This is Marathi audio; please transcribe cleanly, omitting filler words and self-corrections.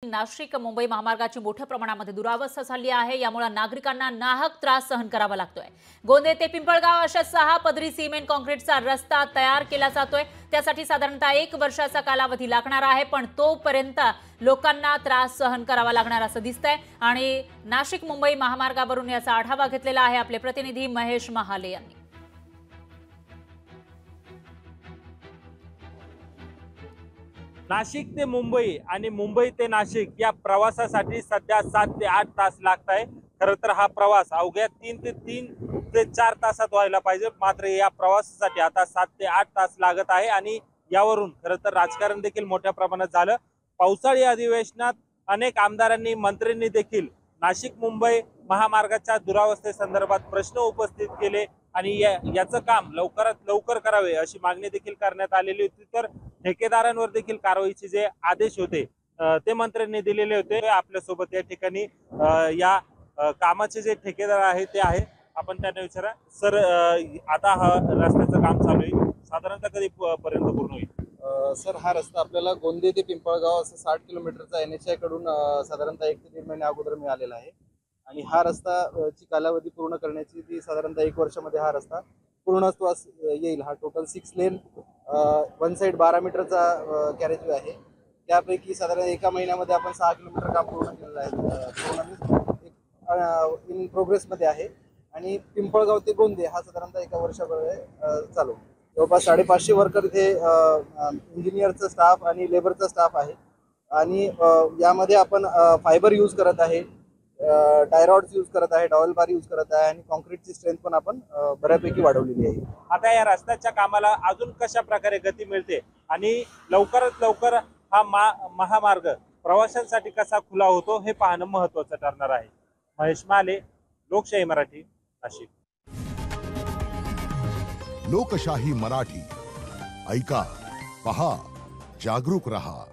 नाशिक मुंबई महामार्गाची मोठ्या प्रमाणामध्ये दुरावस्था झाली आहे। यामुळे नागरिकांना नाहक त्रास सहन करावा लागतोय। गोंदे ते पिंपळगाव अशा 6 पदरी सिमेंट काँक्रीटचा रस्ता तयार केला जातोय। त्यासाठी साधारणतः 1 वर्षाचा कालावधी लागणार आहे, पण तोपर्यंत लोकांना त्रास सहन करावा लागणार असं दिसतंय। आणि नाशिक मुंबई महामार्गावरून याचा आढावा घेतलेला आहे आपले प्रतिनिधी महेश महाले यांनी। नाशिक ते मुंबई आणि मुंबई ते नाशिक या प्रवासासाठी सध्या 7 ते 8 तास लागत आहे। खरं तर हा प्रवास अवघ्या 3 ते 4 तासात व्हायला पाहिजे, मात्र या प्रवासासाठी आता 7 ते 8 तास लागत आहे। आणि यावरून खरं तर राजकारण देखील मोठ्या प्रमाणात झालं। पावसाळी अधिवेशनात अनेक आमदारांनी मंत्र्यांनी देखील नाशिक मुंबई महामार्गाच्या दुरावस्थेसंदर्भात प्रश्न उपस्थित केले आणि याचं काम लवकरात लवकर करावे अशी मागणी देखील करण्यात आलेली होती। तर ठेकेदारांवर देखील कारवाईचे जे आदेश होते ते मंत्र्यांनी दिलेले होते। आपल्या सोबत या ठिकाणी या कामाचे जे ठेकेदार आहेत ते आहे, आपण त्यांना विचारा। सर, आता हा रस्त्याचं काम चालू आहे, साधारणतः कधी पर्यंत पूर्ण होईल? सर, हा रस्ता आपल्याला गोंदे ते पिंपळगाव असं 60 किलोमीटरचा NHI कडून साधारणतः 1 ते 1.5 महिन्याअगोदर मिळालेला आहे। आणि हा रस्ता ची कालावधी पूर्ण करण्याची ती साधारणतः 1 वर्षामध्ये हा रस्ता पूर्णत्वास येईल। हा टोटल 6 लेन वन साइड 12 मीटरचा कॅरेजवे आहे। त्यापैकी साधारण 1 महिन्यामध्ये आपण 6 किलोमीटर काम पूर्ण केलेलं आहे, इन प्रोग्रेसमध्ये आहे। आणि पिंपळगाव ते गोंदे हा साधारणतः 1 वर्षामध्ये चालू। जवळपास 550 वर्कर इथे इंजिनियरचा स्टाफ आणि लेबरचा स्टाफ आहे। आणि यामध्ये आपण फायबर यूज करत आहे, टायरॉड्स यूज करत आहे, डॉवेल बार यूज करत आहे आणि कॉन्क्रीटची स्ट्रेंथ पण आपण बऱ्यापैकी वाढवलेली आहे। आता या रस्त्याच्या कामाला अजून कशा प्रकारे गती मिळते आणि लवकरात लवकर हा महामार्ग प्रवाशांसाठी कसा खुला होतो हे पाहणं महत्त्वाचं ठरणार आहे। महेश महाले, लोकशाही मराठी, नाशिक। लोकशाही मराठी ऐका, पहा, जागरूक रहा।